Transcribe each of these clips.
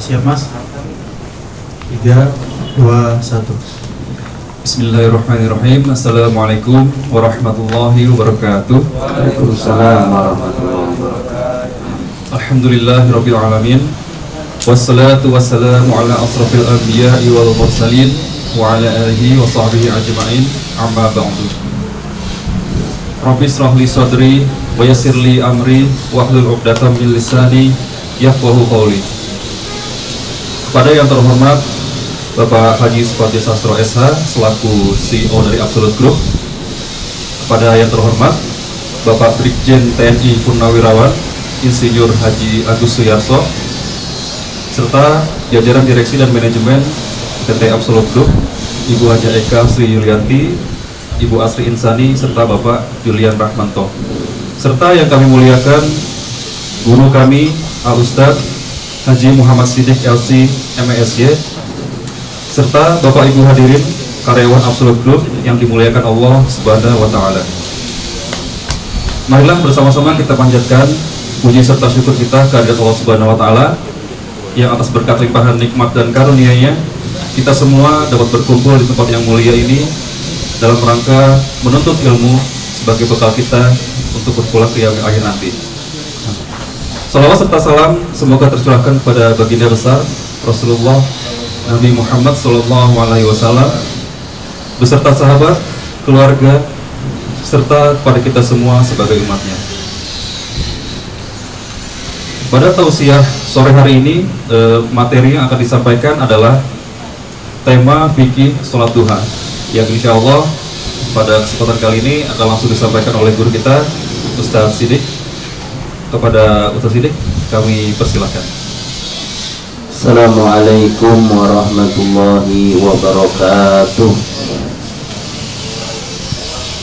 Siap Mas? 3, 2, 1. Bismillahirrahmanirrahim. Assalamualaikum warahmatullahi wabarakatuh. Waalaikumsalam warahmatullahi wabarakatuh. Alhamdulillahirabbil alamin. Wassalatu wassalamu ala asrofil anbiya'i wal mursalin wa ala alihi wa sahbihi ajma'in. Amma ba'du. Rabbi shrah li sadri wa yassir li amri wahlul 'uqdatam min lisani yafqahu qawli. Kepada yang terhormat Bapak Haji Supati Sastro SH selaku CEO dari Absolute Group, kepada yang terhormat Bapak Brigjen TNI Purnawirawan Insinyur Haji Agus Suyarso, serta jajaran direksi dan manajemen PT Absolute Group, Ibu Haja Eka Sri Yulianti, Ibu Asri Insani, serta Bapak Julian Rahmanto, serta yang kami muliakan guru kami Al-Ustadz Haji Muhammad Siddiq LC MSY, serta Bapak Ibu hadirin karyawan Absolute Group yang dimuliakan Allah Subhanahu wa Ta'ala. Marilah bersama-sama kita panjatkan puji serta syukur kita kehadirat Allah Subhanahu wa Ta'ala yang atas berkat limpahan nikmat dan karunia-Nya kita semua dapat berkumpul di tempat yang mulia ini dalam rangka menuntut ilmu sebagai bekal kita untuk berpulang ke akhir nanti. Salawat serta salam semoga tercurahkan kepada baginda besar Rasulullah Nabi Muhammad SAW beserta sahabat, keluarga, serta kepada kita semua sebagai umatnya. Pada tausiah sore hari ini, materi yang akan disampaikan adalah tema fikih sholat duha, yang insya Allah pada kesempatan kali ini akan langsung disampaikan oleh guru kita Ustadz Siddiq. Kepada Ustadz Siddiq kami persilahkan. Assalamualaikum warahmatullahi wabarakatuh.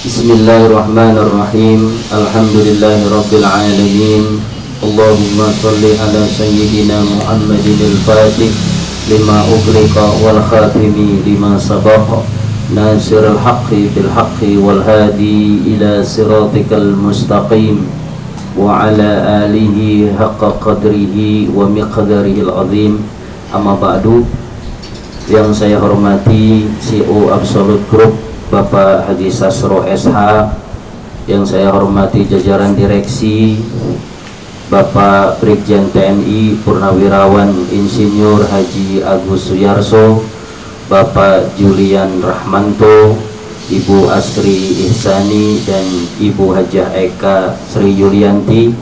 Bismillahirrahmanirrahim. Alhamdulillahirabbil alamin. Allahumma shalli ala sayyidina Muhammadin al-Fatih lima ughliqa wal khatimi lima sabaqa nasirul haqqi bil haqqi wal hadi ila siratikal mustaqim wa ala alihi haqqa qadrihi wa miqdarihi al-azim. Amma ba'du. Yang saya hormati CEO Absolute Group Bapak Haji Sastro SH, yang saya hormati jajaran direksi Bapak Brigjen TNI Purnawirawan Insinyur Haji Agus Suyarso, Bapak Julian Rahmanto, Ibu Asri Insani, dan Ibu Hajah Eka Sri Yulianti,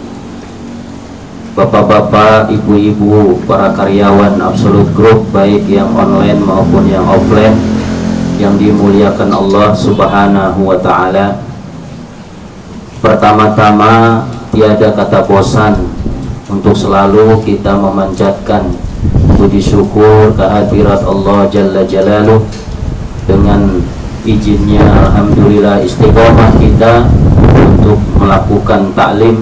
bapak-bapak, ibu-ibu, para karyawan Absolute Group baik yang online maupun yang offline yang dimuliakan Allah Subhanahu wa Ta'ala. Pertama-tama, tiada kata bosan untuk selalu kita memanjatkan puji syukur kehadirat Allah Jalla Jalaluh. Dengan izinnya alhamdulillah istiqomah kita untuk melakukan taklim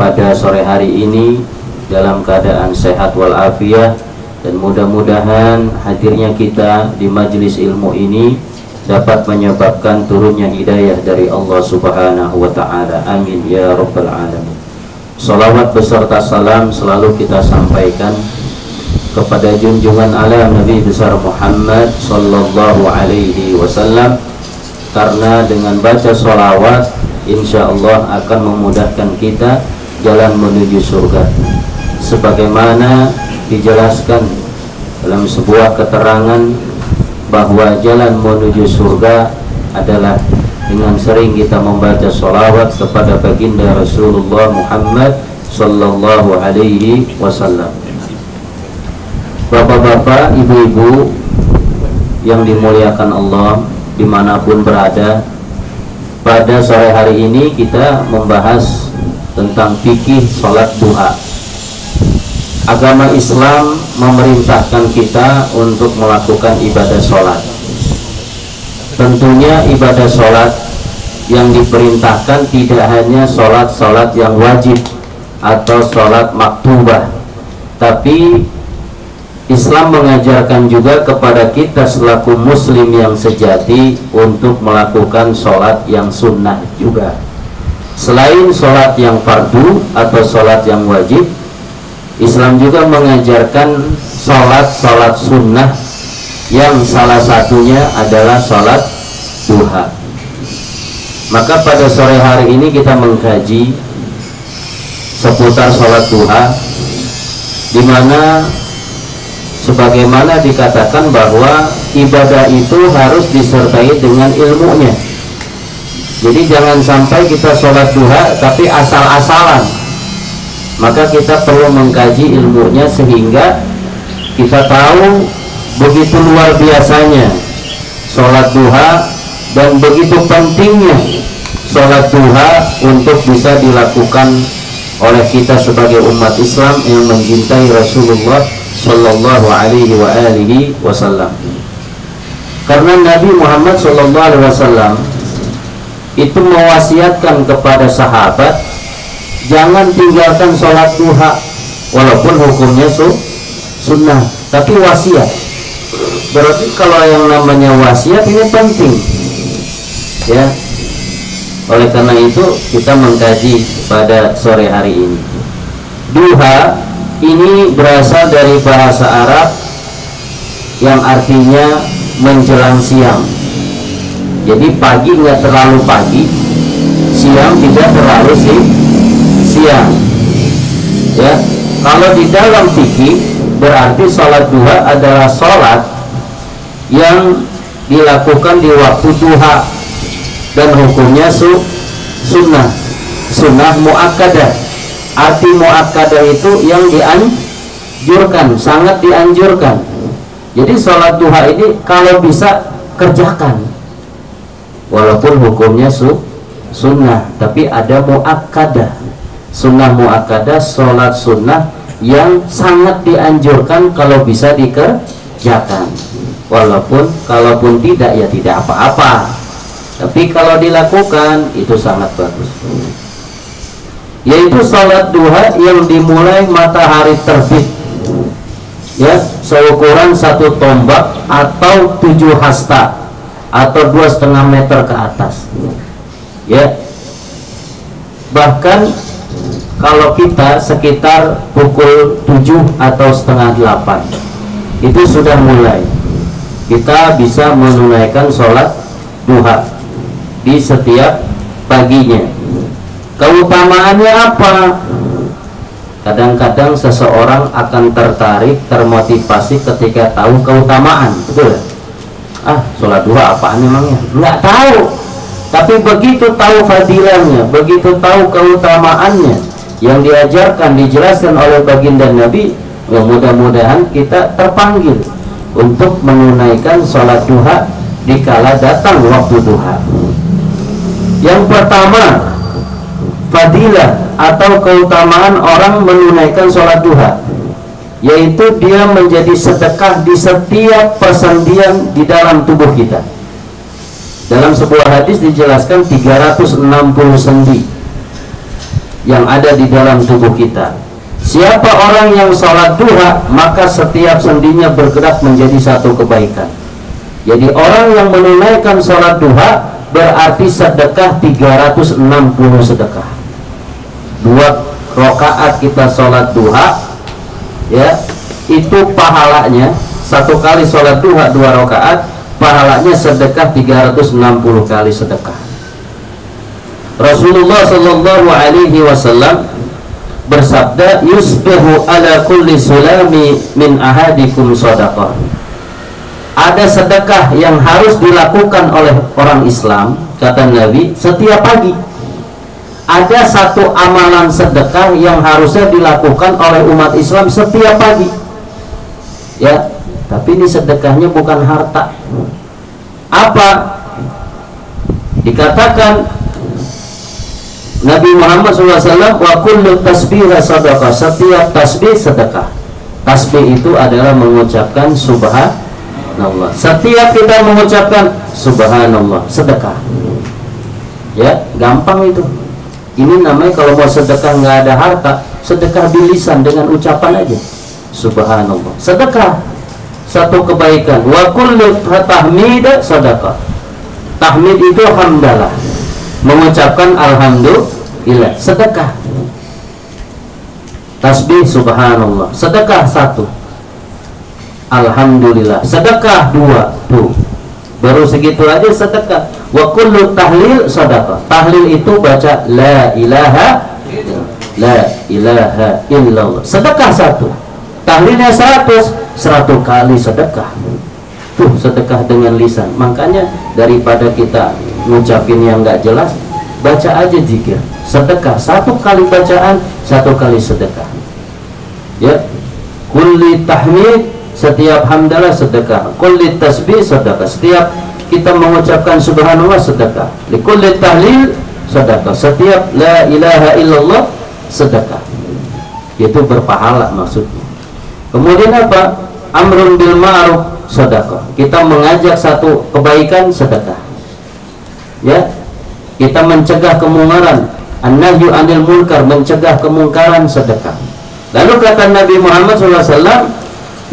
pada sore hari ini dalam keadaan sehat walafiat, dan mudah-mudahan hadirnya kita di majelis ilmu ini dapat menyebabkan turunnya hidayah dari Allah Subhanahu wa Ta'ala. Amin ya rabbal alamin. Salawat beserta salam selalu kita sampaikan kepada junjungan alam Nabi besar Muhammad sallallahu alaihi wasallam, karena dengan baca salawat insya Allah akan memudahkan kita jalan menuju surga, sebagaimana dijelaskan dalam sebuah keterangan bahwa jalan menuju surga adalah dengan sering kita membaca salawat kepada baginda Rasulullah Muhammad sallallahu alaihi wasallam. Bapak-bapak, ibu-ibu yang dimuliakan Allah dimanapun berada, pada sore hari ini kita membahas tentang fikih sholat duha. Agama Islam memerintahkan kita untuk melakukan ibadah sholat. Tentunya ibadah sholat yang diperintahkan tidak hanya sholat-sholat yang wajib atau sholat maktubah, tapi Islam mengajarkan juga kepada kita selaku muslim yang sejati untuk melakukan sholat yang sunnah juga. Selain sholat yang fardu atau sholat yang wajib, Islam juga mengajarkan sholat sunnah yang salah satunya adalah sholat duha. Maka pada sore hari ini kita mengkaji seputar sholat duha, di mana sebagaimana dikatakan bahwa ibadah itu harus disertai dengan ilmunya. Jadi jangan sampai kita sholat duha tapi asal-asalan. Maka kita perlu mengkaji ilmunya sehingga kita tahu begitu luar biasanya sholat duha dan begitu pentingnya sholat duha untuk bisa dilakukan oleh kita sebagai umat Islam yang mencintai Rasulullah Sallallahu Alaihi Wasallam. Karena Nabi Muhammad Sallallahu Alaihi Wasallam itu mewasiatkan kepada sahabat, jangan tinggalkan sholat duha, walaupun hukumnya sunnah, tapi wasiat. Berarti kalau yang namanya wasiat ini penting, ya. Oleh karena itu kita mengkaji pada sore hari ini. Duha ini berasal dari bahasa Arab yang artinya menjelang siang. Jadi pagi nggak terlalu pagi, siang tidak terlalu siang. Ya, kalau di dalam fikih berarti sholat duha adalah sholat yang dilakukan di waktu duha dan hukumnya sunnah muakkadah. Arti muakkadah itu yang dianjurkan, sangat dianjurkan. Jadi sholat duha ini kalau bisa kerjakan, walaupun hukumnya sunnah, tapi ada muakkadah. Sunnah muakkadah, sholat sunnah yang sangat dianjurkan kalau bisa dikerjakan. Kalaupun tidak ya tidak apa-apa, tapi kalau dilakukan itu sangat bagus. Yaitu sholat duha yang dimulai matahari terbit, ya, seukuran 1 tombak atau 7 hasta atau 2,5 meter ke atas, ya. Bahkan kalau kita sekitar pukul 7 atau setengah 8 itu sudah mulai kita bisa menunaikan sholat duha di setiap paginya. Keutamaannya apa? Kadang-kadang seseorang akan termotivasi ketika tahu keutamaan, betul ya? Sholat duha apaan memangnya? Nggak tahu. Tapi begitu tahu fadilahnya, begitu tahu keutamaannya yang diajarkan, dijelaskan oleh baginda Nabi, ya mudah-mudahan kita terpanggil untuk menunaikan sholat duha dikala datang waktu duha. Yang pertama, fadilah atau keutamaan orang menunaikan sholat duha, yaitu dia menjadi sedekah di setiap persendian di dalam tubuh kita. Dalam sebuah hadis dijelaskan 360 sendi yang ada di dalam tubuh kita. Siapa orang yang sholat duha, maka setiap sendinya bergerak menjadi satu kebaikan. Jadi orang yang menunaikan sholat duha berarti sedekah 360 sedekah. 2 rakaat kita sholat duha, ya, itu pahalanya 1 kali sholat duha 2 rakaat, pahalanya sedekah 360 kali sedekah. Rasulullah Sallallahu Alaihi Wasallam bersabda, yusbihu ala kulli sulami min ahadikum shadaqah. Ada sedekah yang harus dilakukan oleh orang Islam, kata Nabi, setiap pagi. Ada satu amalan sedekah yang harusnya dilakukan oleh umat Islam setiap pagi, ya. Tapi ini sedekahnya bukan harta. Apa? Dikatakan Nabi Muhammad SAW, wa kullu tasbih sadaqah, setiap tasbih sedekah. Tasbih itu adalah mengucapkan subhanallah. Setiap kita mengucapkan subhanallah, sedekah. Ya, gampang itu. Ini namanya kalau mau sedekah nggak ada harta, sedekah bilisan dengan ucapan aja subhanallah, sedekah. Satu kebaikan. Wa kullu tahmid sadaqah. Tahmid itu hamdalah, mengucapkan alhamdulillah, sedekah. tasbih subhanallah, sedekah 1, alhamdulillah, sedekah 2, tuh baru segitu aja sedekah. Wa kullu tahlil sedekah. Tahlil itu baca la ilaha illallah, sedekah 1, tahlilnya 100 kali sedekah. Tuh sedekah dengan lisan. Makanya daripada kita ngucapin yang nggak jelas, baca aja zikir sedekah, 1 kali bacaan 1 kali sedekah. Ya, kulli tahmid, setiap hamdalah sedekah, kulli tasbih sedekah, setiap kita mengucapkan subhanallah sedekah, likulli tahlil sedekah, setiap la ilaha illallah sedekah. Itu berpahala maksudnya. Kemudian apa? Amrun bil ma'ruf sedekah, kita mengajak satu kebaikan sedekah. Ya, kita mencegah kemungkaran, an-nahyu anil munkar, mencegah kemungkaran sedekah. Lalu kata Nabi Muhammad SAW,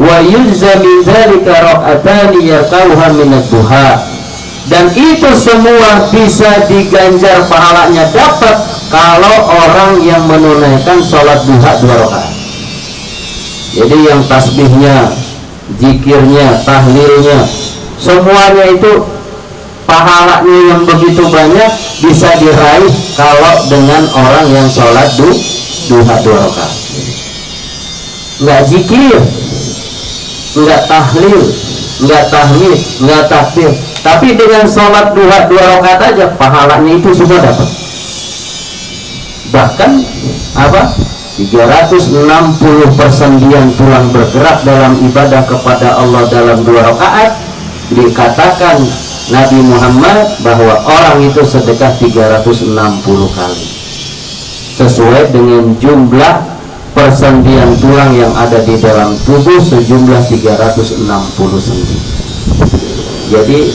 wa yujza min dzalika ra'atani yarkauha min ad-duha, dan itu semua bisa diganjar pahalanya, dapat kalau orang yang menunaikan sholat duha 2 rakaat. Jadi yang tasbihnya, zikirnya, tahlilnya, semuanya itu pahalanya yang begitu banyak bisa diraih kalau dengan orang yang sholat duha 2 rakaat. Nggak zikir, nggak tahlil, nggak tahmid, nggak takbir, tapi dengan sholat duha 2 rakaat aja pahalanya itu semua dapat. Bahkan apa? 360 persendian tulang bergerak dalam ibadah kepada Allah dalam 2 rakaat. Dikatakan Nabi Muhammad bahwa orang itu sedekah 360 kali, sesuai dengan jumlah persendian tulang yang ada di dalam tubuh sejumlah 360 sendi. Jadi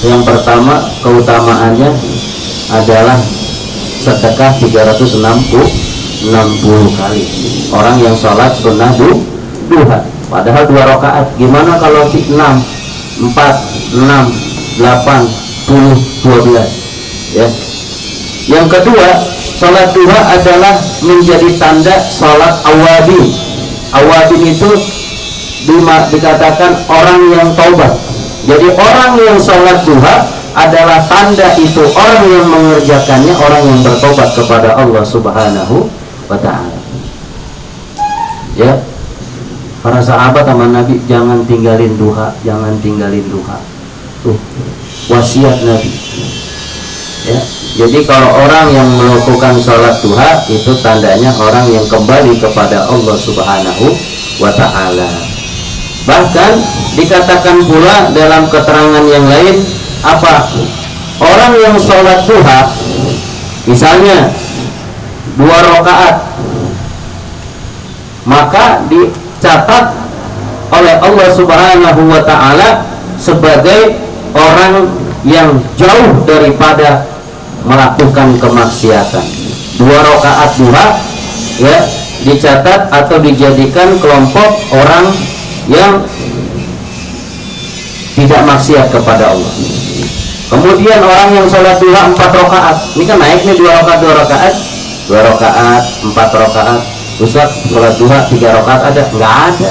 yang pertama keutamaannya adalah sedekah 360 kali. Orang yang sholat sunnah duha, padahal 2 rakaat. Gimana kalau 6, 4, 6, 8, 10, 12 ya. Yang kedua, sholat duha adalah menjadi tanda sholat awabin. Awabin itu dikatakan orang yang taubat. Jadi orang yang sholat duha adalah tanda itu orang yang mengerjakannya, orang yang bertobat kepada Allah Subhanahu wa ta'ala. Ya, para sahabat sama Nabi, jangan tinggalin duha, jangan tinggalin duha. Tuh wasiat Nabi. Ya, jadi kalau orang yang melakukan sholat duha itu tandanya orang yang kembali kepada Allah Subhanahu wa ta'ala. Bahkan dikatakan pula dalam keterangan yang lain, apa? Orang yang sholat duha misalnya 2 rakaat, maka dicatat oleh Allah Subhanahu wa ta'ala sebagai orang yang jauh daripada melakukan kemaksiatan. 2 rakaat duha ya dicatat atau dijadikan kelompok orang yang tidak maksiat kepada Allah. Kemudian orang yang sholat duha 4 rakaat, ini kan naik nih 2 rakaat 2 rakaat 2 rakaat 4 rakaat. Ustaz, sholat duha 3 rakaat ada? Nggak ada.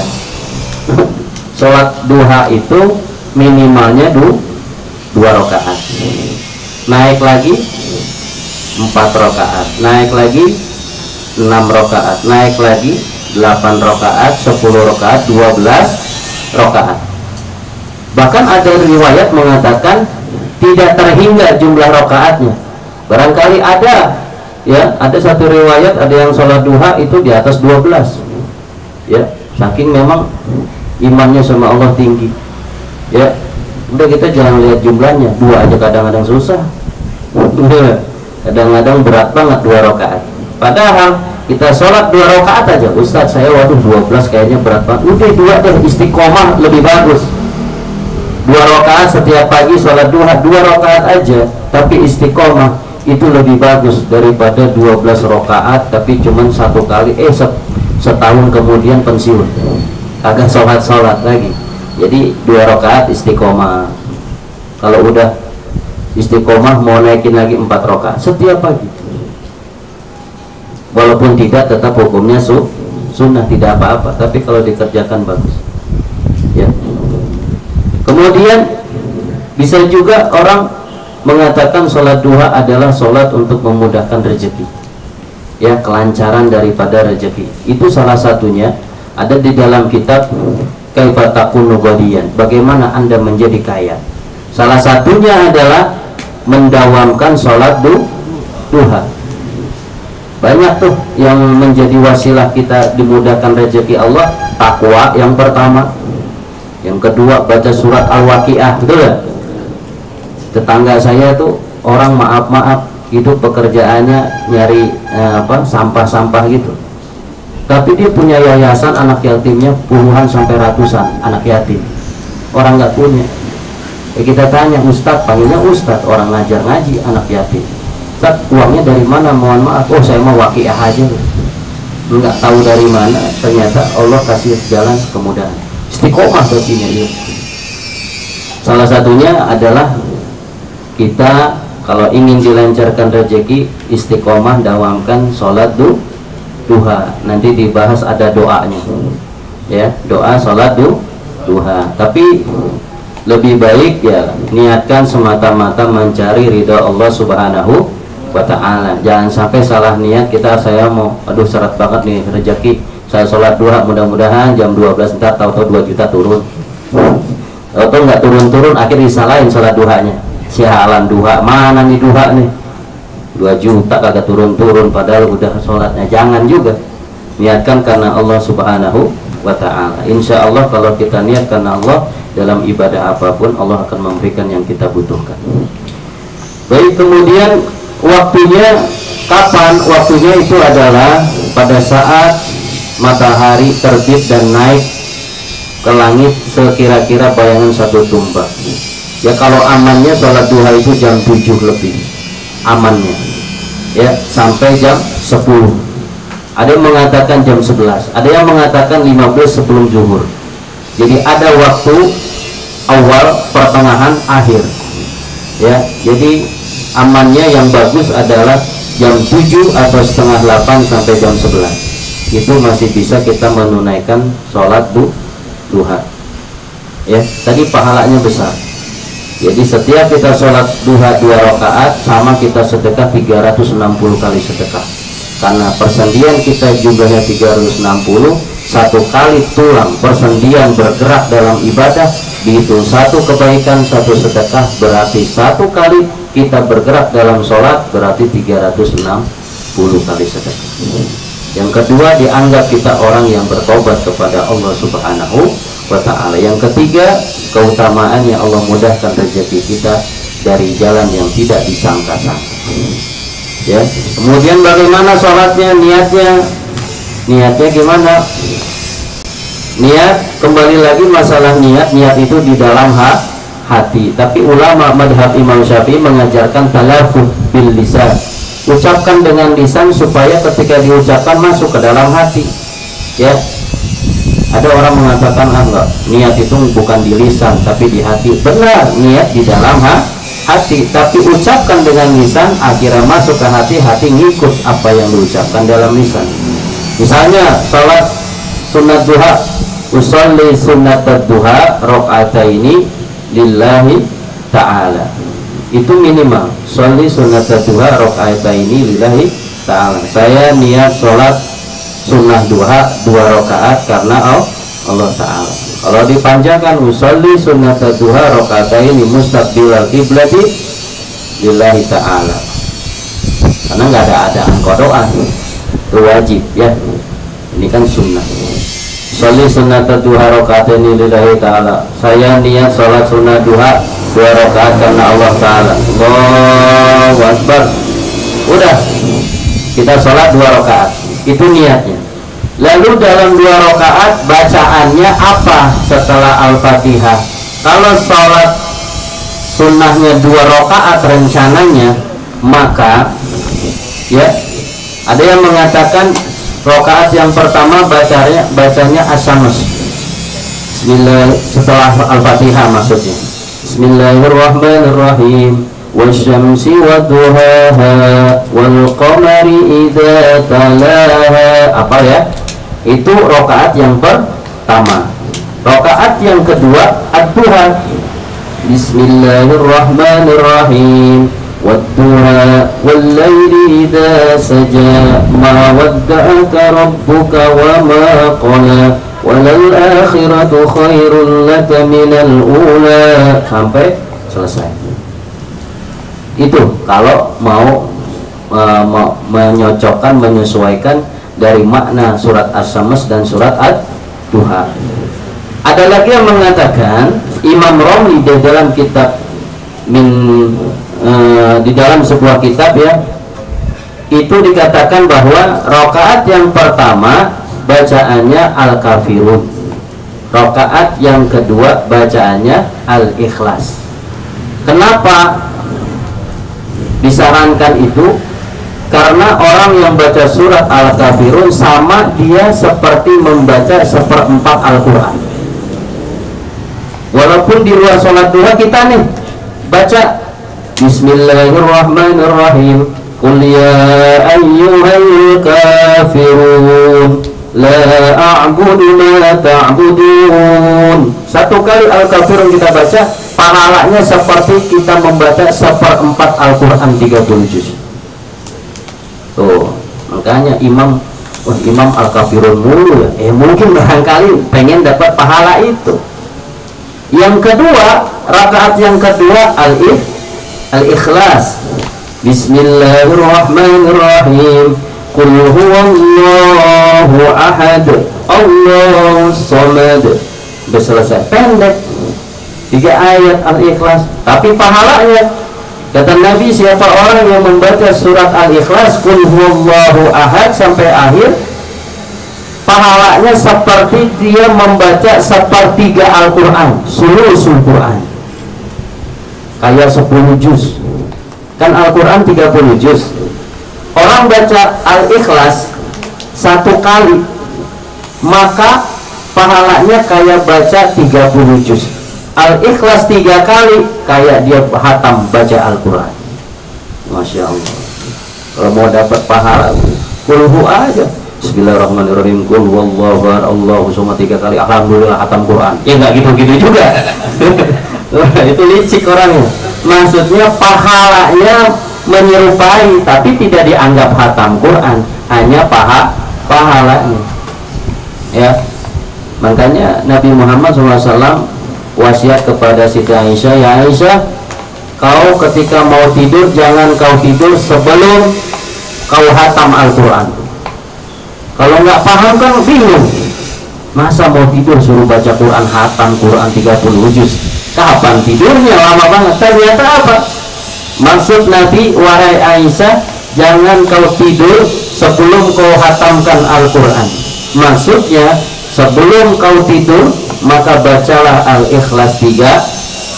Sholat duha itu minimalnya 2 rakaat, naik lagi 4 rakaat, naik lagi 6 rakaat, naik lagi 8 rakaat, 10 rakaat, 12 rakaat. Bahkan ada riwayat mengatakan tidak terhingga jumlah rakaatnya. Barangkali ada ya, ada satu riwayat ada yang sholat duha itu di atas 12 ya, saking memang imannya sama Allah tinggi ya. Udah, kita jangan lihat jumlahnya, 2 aja kadang-kadang susah, kadang-kadang berat banget 2 rakaat. Padahal kita sholat 2 rakaat aja, Ustadz saya waduh 12 kayaknya berat banget. Udah 2 deh, istiqomah lebih bagus. 2 rakaat setiap pagi sholat duha 2 rakaat aja, tapi istiqomah itu lebih bagus daripada 12 rakaat tapi cuman 1 kali setahun kemudian pensiun, agak sholat lagi. Jadi 2 rakaat istiqomah. Kalau udah istiqomah mau naikin lagi 4 rakaat setiap pagi, walaupun tidak tetap hukumnya sunnah tidak apa-apa, tapi kalau dikerjakan bagus. Ya. Kemudian bisa juga orang mengatakan sholat duha adalah sholat untuk memudahkan rezeki, ya, kelancaran daripada rezeki. Itu salah satunya ada di dalam kitab Kaifa Takunu Ghaniyan, bagaimana Anda menjadi kaya. Salah satunya adalah mendawamkan sholat duha. Banyak tuh yang menjadi wasilah kita dimudahkan rezeki Allah. Takwa yang pertama, yang kedua baca surat Al-Waqiah, betul gak? Tetangga saya tuh orang maaf itu pekerjaannya nyari sampah-sampah gitu, tapi dia punya yayasan anak yatimnya puluhan sampai ratusan anak yatim, orang nggak punya. Ya, kita tanya Ustadz, panggilnya Ustadz, orang ngajar ngaji anak yatim. Ustadz, uangnya dari mana? Mohon maaf, oh saya mau Waqiah aja. Nggak tahu dari mana, ternyata Allah kasih jalan kemudahan. Istiqomah berarti ya. Salah satunya adalah kita kalau ingin dilancarkan rezeki, istiqomah dawamkan sholat duha. Nanti dibahas ada doanya, ya, doa sholat duha. Tapi lebih baik ya niatkan semata-mata mencari ridha Allah Subhanahu wa Ta'ala. Jangan sampai salah niat kita, saya mau aduh syarat banget nih rezeki, saya sholat duha mudah-mudahan jam 12 ntar tahu-tahu 2 juta turun, atau nggak turun-turun akhirnya disalahin sholat duhanya. Sialan duha, mana nih duha nih 2 juta kagak turun-turun padahal udah sholatnya. Jangan juga, niatkan karena Allah Subhanahu wa Ta'ala. Insya Allah kalau kita niat karena Allah dalam ibadah apapun, Allah akan memberikan yang kita butuhkan. Baik, kemudian waktunya kapan? Waktunya itu adalah pada saat matahari terbit dan naik ke langit sekira-kira bayangan 1 tombak. Ya, kalau amannya sholat duha itu jam 7 lebih amannya, ya, sampai jam 10. Ada yang mengatakan jam 11, ada yang mengatakan 15 sebelum zuhur. Jadi ada waktu awal, pertengahan, akhir, ya. Jadi amannya yang bagus adalah jam 7 atau setengah 8 sampai jam 11. Itu masih bisa kita menunaikan sholat duha, ya. Tadi pahalanya besar. Jadi setiap kita sholat duha 2 rakaat sama kita sedekah 360 kali sedekah. Karena persendian kita jumlahnya 360, 1 kali tulang persendian bergerak dalam ibadah dihitung 1 kebaikan, 1 sedekah, berarti 1 kali kita bergerak dalam sholat berarti 360 kali sedekah. Yang kedua, dianggap kita orang yang bertobat kepada Allah Subhanahu wa Ta'ala. Yang ketiga, keutamaannya Allah mudahkan rezeki kita dari jalan yang tidak disangka-sangka, ya. Kemudian bagaimana sholatnya, niatnya gimana? Niat, kembali lagi masalah niat itu di dalam hati. Tapi ulama madhab Imam Syafi'i mengajarkan talaffuz bil lisan, ucapkan dengan lisan supaya ketika diucapkan masuk ke dalam hati, ya. Ada orang mengatakan enggak, niat itu bukan di lisan tapi di hati. Benar, niat di dalam hati, tapi ucapkan dengan lisan akhirnya masuk ke hati, hati ngikut apa yang diucapkan dalam lisan. Misalnya salat sunat duha, usolli sunat duha rakaataini lillahi ta'ala, itu minimal. Sholli sunat duha rakaataini lillahi ta'ala, saya niat sholat sunnah duha 2 rakaat karena Allah Ta'ala. Kalau dipanjangkan usolli sunnat duha rakaataini mustaqbilal qiblati lillahi ta'ala, karena nggak ada adaan qadaan, itu wajib, ya. Ini kan sunnah. Sholli sunnat duha rakaataini lillahi ta'ala, saya niat sholat sunnah duha 2 rakaat karena Allah Ta'ala. Allahu Akbar. Udah, kita sholat 2 rakaat, itu niatnya. Lalu dalam 2 rakaat bacaannya apa setelah Al-Fatihah? Kalau sholat sunnahnya 2 rakaat rencananya, maka ya ada yang mengatakan rakaat yang pertama bacanya as-syams, Bismillah, setelah Al-Fatihah maksudnya. Bismillahirrahmanirrahim. Wasyamsi wadduhaha wal qamari idza talaha. Apa ya? Itu rakaat yang pertama. Rakaat yang kedua ad-duha. Bismillahirrahmanirrahim. Wad-duha wal-laili idza saja ma wadda'aka rabbuka wa ma qala walal akhiratu khairul laka minal ula, sampai selesai. Itu kalau mau menyocokkan, menyesuaikan dari makna surat As-Syams dan surat Ad-Duha. Ada lagi yang mengatakan, Imam Romli di dalam kitab di dalam sebuah kitab ya, itu dikatakan bahwa rakaat yang pertama bacaannya Al-Kafirun, rakaat yang kedua bacaannya Al-Ikhlas. Kenapa disarankan itu? Karena orang yang baca surat Al-Kafirun sama dia seperti membaca seperempat Al-Quran. Walaupun di luar sholat duha kita nih baca Bismillahirrahmanirrahim, Qul ya ayyuhal kafirun la a'budu ma ta'budun. Satu kali Al-Kafirun kita baca, pahalanya seperti kita membaca seperempat Al-Quran 30 juz. Tuh, makanya imam Al-Kafirun mulu ya. Mungkin barangkali pengen dapat pahala itu. Yang kedua, rakaat yang kedua Al-Ikhlas. Bismillahirrahmanirrahim. Qul huwallahu ahad, Allahus samad. Sudah selesai, pendek 3 ayat Al-Ikhlas, tapi pahalanya kata Nabi, siapa orang yang membaca surat Al-Ikhlas Qul huwallahu ahad sampai akhir, pahalanya seperti dia membaca sepertiga Al-Quran, seluruh Quran, kayak 10 juz. Kan Al-Quran 30 juz. Orang baca Al-Ikhlas 1 kali, maka pahalanya kayak baca 30 juz. Al-Ikhlas 3 kali, kayak dia hatam baca Al-Quran. Masya Allah. Kalau mau dapat pahala, kulhu aja. Bismillahirrahmanirrahim. Qul huwallahu ahad, Allahu samad 3 kali. Alhamdulillah hatam Quran. Ya nggak gitu-gitu juga. Itu licik orangnya. Maksudnya pahalanya menyerupai, tapi tidak dianggap hatam Quran, hanya pahalanya. Ya, makanya Nabi Muhammad SAW wasiat kepada Siti Aisyah, ya Aisyah, kau ketika mau tidur jangan kau tidur sebelum kau hatam Al-Quran. Kalau nggak paham kan bingung, masa mau tidur suruh baca Quran, hatam Quran 30 juz, kapan tidurnya? Lama banget. Ternyata apa maksud Nabi? Wahai Aisyah, jangan kau tidur sebelum kau hatamkan Al-Quran. Maksudnya sebelum kau tidur maka bacalah Al-Ikhlas 3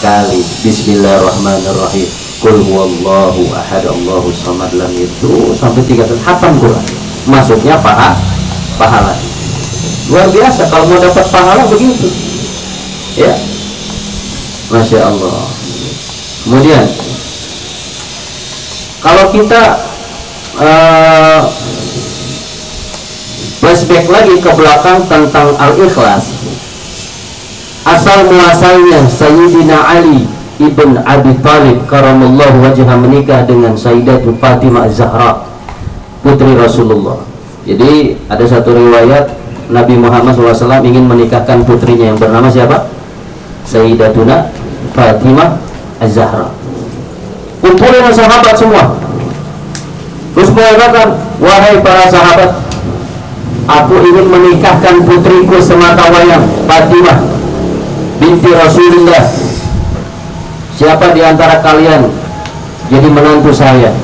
kali. Bismillahirrahmanirrahim. Qul huwallahu ahad, Allahus samad, lam yalid sampai 3 kali hatam Quran. Maksudnya pahala. Luar biasa kalau mau dapat pahala begitu. Ya. Masya Allah. Kemudian kalau kita flashback lagi ke belakang tentang Al-Ikhlas, asal muasalnya Sayyidina Ali ibn Abi Thalib karamallahu wajhah menikah dengan Sayyidatul Fatimah Az-Zahra, putri Rasulullah. Jadi ada satu riwayat Nabi Muhammad SAW ingin menikahkan putrinya yang bernama siapa? Sayyidatuna Fatimah Az-Zahra. Kumpulin sahabat semua, terus mengatakan, wahai para sahabat, aku ingin menikahkan putriku semata wayang, Fatimah binti Rasulullah. Siapa di antara kalian jadi menantu saya,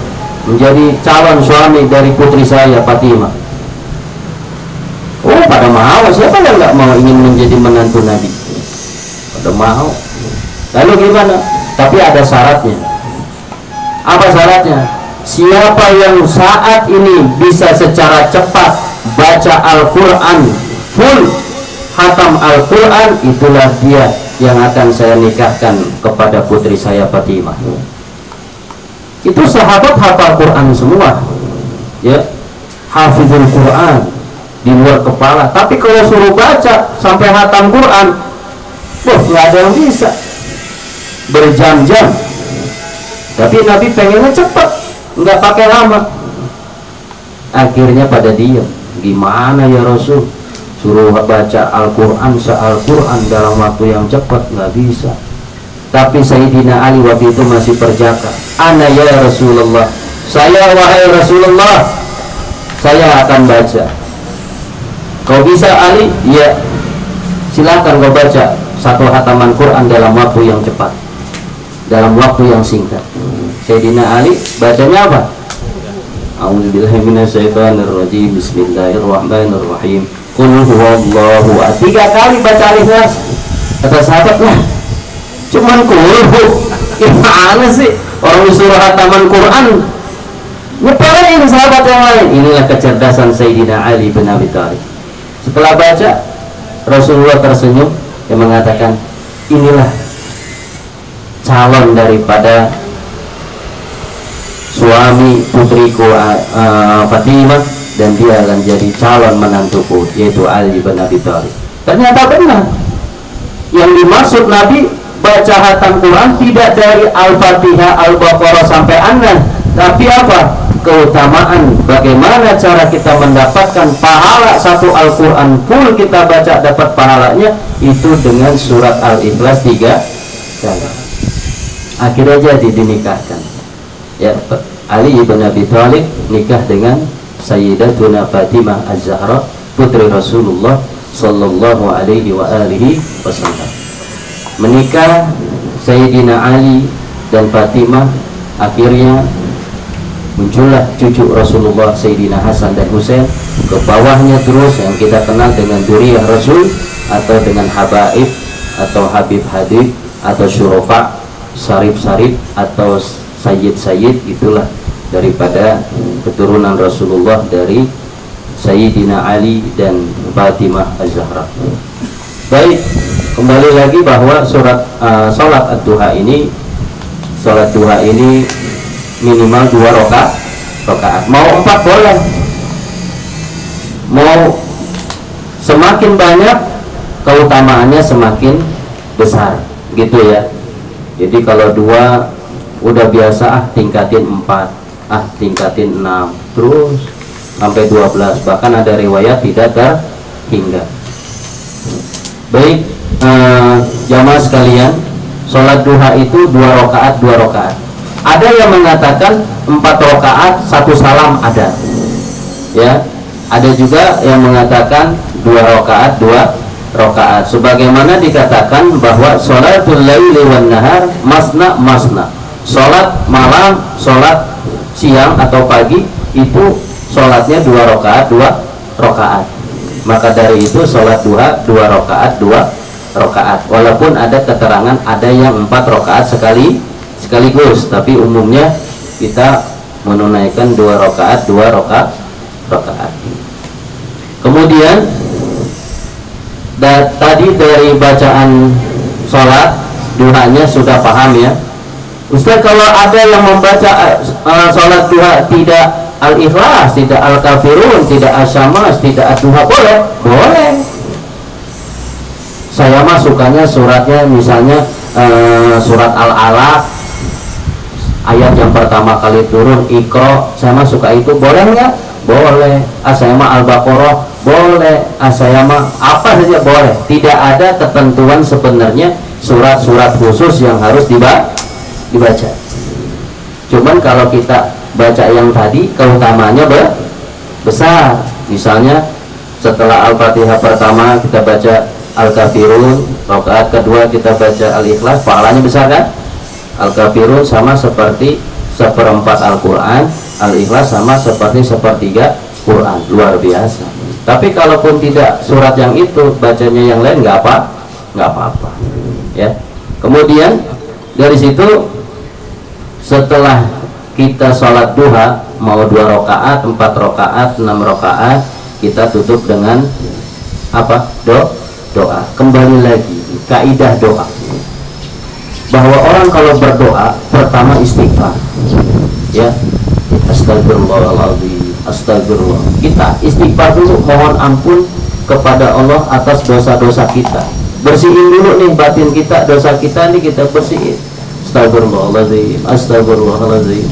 menjadi calon suami dari putri saya Fatimah? Oh, pada mau. Siapa yang nggak mau ingin menjadi menantu Nabi? Pada mau. Lalu gimana? Tapi ada syaratnya. Apa syaratnya? Siapa yang saat ini bisa secara cepat baca Al-Quran full, hatam Al-Quran, itulah dia yang akan saya nikahkan kepada putri saya Fatimah. Itu sahabat hafal Quran semua, ya, hafizul Quran. di luar kepala. Tapi kalau suruh baca sampai hatam Quran, wah nggak ada yang bisa, berjam-jam. Tapi Nabi pengennya cepat, nggak pakai lama. Akhirnya pada diam. Gimana ya Rasul, suruh baca Al-Quran se-Al-Quran dalam waktu yang cepat, nggak bisa. Tapi Sayyidina Ali waktu itu masih perjaka. Ana ya Rasulullah, saya wahai Rasulullah, saya akan baca. Kau bisa Ali? Ya, silakan kau baca satu hataman Quran dalam waktu yang cepat, dalam waktu yang singkat. Sayyidina Ali bacanya apa? A'udzubillahi minasyaitonirrajim. Bismillahirrahmanirrahim. Qul huwallahu ahad. 3 kali baca Al-Ikhlas. Kata sahabat, lah cuman kulhu, gimana sih orang disuruh hataman Quran nyepelin sahabat yang lain. Inilah kecerdasan Sayyidina Ali bin Abi Thalib. Setelah baca, Rasulullah tersenyum dan mengatakan, inilah calon daripada suami putriku Fatimah, dan dia akan jadi calon menantuku, yaitu Ali bin Abi Thalib. Ternyata benar, yang dimaksud Nabi baca hatam Quran tidak dari Al-Fatihah, Al-Baqarah sampai An-Nas, tapi apa? Keutamaan bagaimana cara kita mendapatkan pahala satu Al-Quran full kita baca dapat pahalanya, itu dengan surat Al-Ikhlas 3 kali. Akhirnya jadi dinikahkan ya, Ali bin Abi Thalib nikah dengan Sayyidatuna Fatimah Az-Zahra, putri Rasulullah sallallahu alaihi wa alihi wasallam. Menikah Sayyidina Ali dan Fatimah, akhirnya muncullah cucu Rasulullah Sayyidina Hasan dan Husain. Ke bawahnya terus yang kita kenal dengan Duriyah Rasul, atau dengan Habaib, atau Habib-Habib, atau Syurofa, Sarif-Sarif, atau Sayyid-Sayyid. Itulah daripada keturunan Rasulullah dari Sayyidina Ali dan Fatimah Az-Zahra. Baik, kembali lagi bahwa sholat ad-duha ini, sholat duha ini minimal 2 rakaat. Mau 4 boleh, mau semakin banyak keutamaannya semakin besar, gitu ya. Jadi kalau 2 udah biasa, tingkatin 4, tingkatin 6, terus sampai 12, bahkan ada riwayat tidak terhingga. Baik, jamaah sekalian, sholat duha itu 2 rakaat. Ada yang mengatakan 4 rakaat 1 salam, ada ya. Ada juga yang mengatakan 2 rakaat 2 rakaat, sebagaimana dikatakan bahwa sholatul laili wan nahar masna. Sholat malam, sholat siang atau pagi itu sholatnya 2 rakaat 2 rakaat. Maka dari itu sholat duha 2 rakaat 2 rakaat. Walaupun ada keterangan ada yang 4 rakaat sekaligus, tapi umumnya kita menunaikan 2 rakaat 2 rakaat. Kemudian tadi dari bacaan sholat duhanya sudah paham ya. Ustaz, kalau ada yang membaca sholat duha tidak Al-Ikhlas, tidak Al-Kafirun, tidak Asy-Syams, tidak Ad-Duha, boleh. Saya mah sukanya suratnya misalnya surat Al-Alaq, ayat yang pertama kali turun, Iqra, saya mah suka itu, boleh nggak? Boleh. Saya mah Al-Baqarah, boleh. Saya mah apa saja boleh. Tidak ada ketentuan sebenarnya surat-surat khusus yang harus dibaca. Cuman kalau kita baca yang tadi, keutamanya besar. Misalnya setelah Al-Fatihah pertama kita baca Al-Kafirun, rakaat kedua kita baca Al-Ikhlas, pahalanya besar kan? Al-Kafirun sama seperti 1/4 Al-Quran, Al-Ikhlas sama seperti 1/3 Quran, luar biasa. Tapi kalaupun tidak surat yang itu, bacanya yang lain nggak apa-apa ya. Kemudian dari situ setelah kita sholat duha, mau 2 rakaat, 4 rakaat, 6 rakaat, kita tutup dengan apa? Doa. Kembali lagi kaidah doa, bahwa orang kalau berdoa pertama istighfar ya, astagfirullahaladzim, Astagfirullah. Kita istighfar dulu, mohon ampun kepada Allah atas dosa-dosa kita. Bersihin dulu nih batin kita, dosa kita nih kita bersihin. Astagfirullahaladzim, astagfirullahaladzim.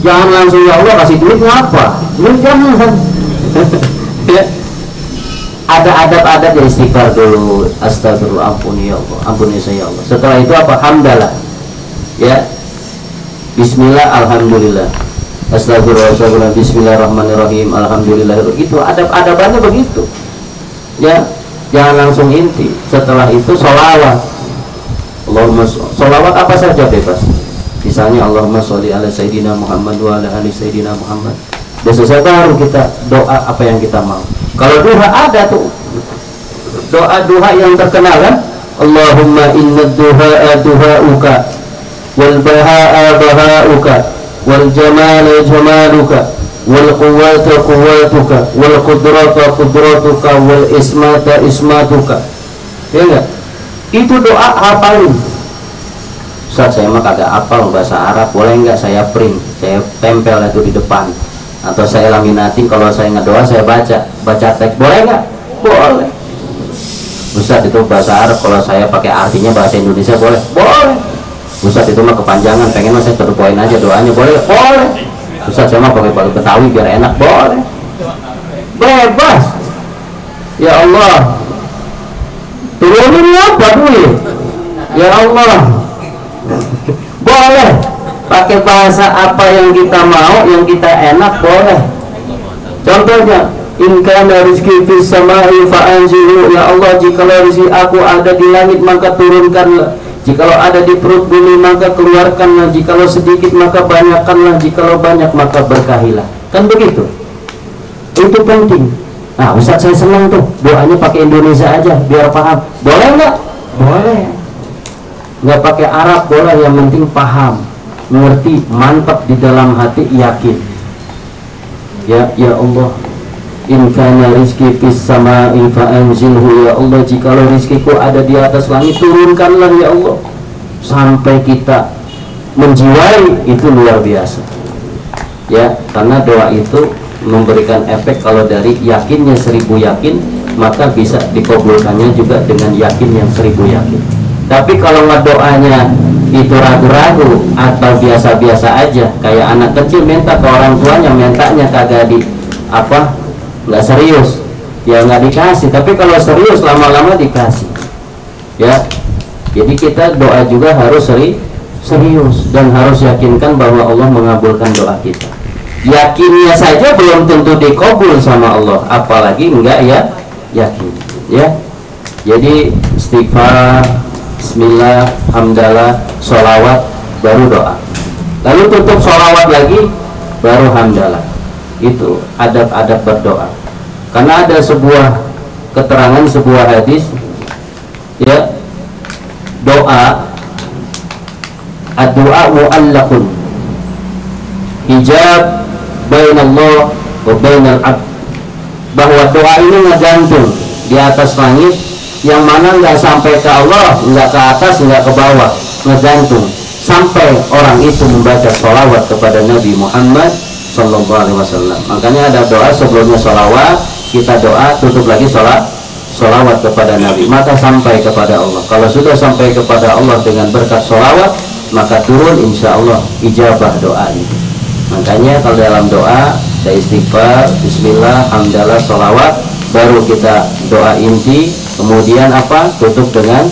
Jangan langsung ya Allah kasih duit ngapa? Duit jangan. Ya. Ada adab-adab ya, istighfar dulu. Astagfirullah, ampuni ya Allah, ampuni saya ya Allah. Setelah itu apa? Hamdalah. Ya. Bismillah, alhamdulillah. Astagfirullah, astagfirullah, bismillahirrahmanirrahim, alhamdulillah. Itu adab-adabannya begitu. Ya, jangan langsung inti. Setelah itu sholawat. Allahumma sholawat apa saja bebas. Misalnya Allahumma sholli ala sayyidina Muhammad wa ala ali sayyidina Muhammad. Udah selesai baru kita doa apa yang kita mau. Kalau duha ada tuh doa-doa yang terkenal kan. Allahumma inna duha'a duha'uka wal baha'a baha'uka wal jamala jamaluka wal quwwata quwwatuka wal qudrata qudratuka wal ismata ismatuka. Ya enggak? Itu doa hafalin. Ustaz, saya mah kagak hafal bahasa Arab, boleh enggak saya print, saya tempel itu di depan, atau saya laminating, kalau saya ngedoa saya baca teks, boleh enggak? Boleh. Ustaz, itu bahasa Arab, kalau saya pakai artinya bahasa Indonesia boleh? Boleh. Ustaz, itu mah kepanjangan, pengen mah saya terpoin aja doanya, boleh? Boleh. Ustaz, saya mah pakai Betawi biar enak, boleh. Bebas. Ya Allah, turunin apa duit? Ya Allah, boleh pakai bahasa apa yang kita mau, yang kita enak, boleh. Contohnya, in kana rizqi fis samai fa anzilhu, ya Allah, jikalau rezeki aku ada di langit maka turunkanlah, jikalau ada di perut bumi maka keluarkanlah, jikalau sedikit maka banyakkanlah, jikalau banyak maka berkahilah. Kan begitu. Itu penting. Nah, Ustaz, saya senang tuh doanya pakai Indonesia aja biar paham. Boleh nggak? Boleh. Nggak pakai Arab boleh, yang penting paham, mengerti, mantap di dalam hati, yakin. Ya Allah, in kana rizqi fis samai fa anzilhu, ya Allah, jikalau rizkiku ada di atas langit turunkanlah ya Allah. Sampai kita menjiwai, itu luar biasa. Ya, karena doa itu memberikan efek, kalau dari yakinnya 1000 yakin, maka bisa dikabulkannya juga dengan yakin yang 1000 yakin. Tapi kalau ngedoanya itu ragu-ragu atau biasa-biasa aja, kayak anak kecil minta ke orang tuanya, mintanya kagak nggak serius, ya nggak dikasih. Tapi kalau serius lama-lama dikasih. Ya, jadi kita doa juga harus serius dan harus yakinkan bahwa Allah mengabulkan doa kita. Yakinnya saja belum tentu dikabul sama Allah, apalagi enggak ya yakin. Ya, jadi istighfar, bismillah, hamdalah, sholawat, baru doa. Lalu tutup sholawat lagi, baru hamdalah. Itu adab-adab berdoa. Karena ada sebuah keterangan, sebuah hadis, ya, doa, ad-du'a mu'allaqun, hijab bainallah wa bainal abd, bahwa doa ini ngegantung di atas langit, yang mana nggak sampai ke Allah, nggak ke atas, nggak ke bawah, ngegantung sampai orang itu membaca sholawat kepada Nabi Muhammad Sallallahu Alaihi Wasallam. Makanya ada doa sebelumnya sholawat, kita doa tutup lagi sholawat kepada Nabi, maka sampai kepada Allah. Kalau sudah sampai kepada Allah dengan berkat sholawat, maka turun insya Allah ijabah doa ini. Makanya kalau dalam doa ada istighfar, bismillah, hamdalah, sholawat, baru kita doa inti, kemudian tutup dengan